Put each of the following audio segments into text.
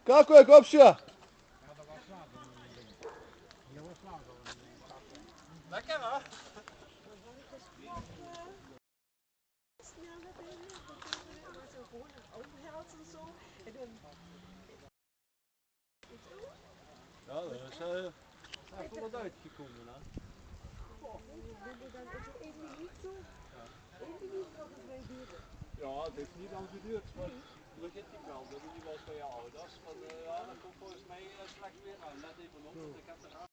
Kako je kopšija? Lekker hoor. Ja, dat is even uitgekomen hè. Ja, het heeft niet lang geduurd, maar Brigitte belde, die was bij je ouders. Maar ja, dat komt volgens mij slecht weer aan. Let even op, want ik heb de raad.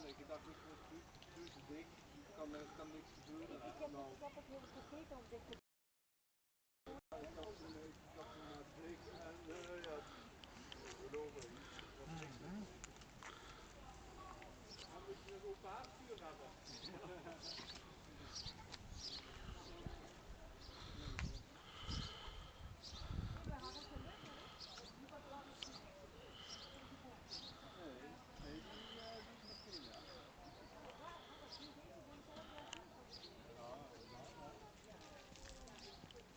Ik dacht, ik word dicht, kan niks gebeuren.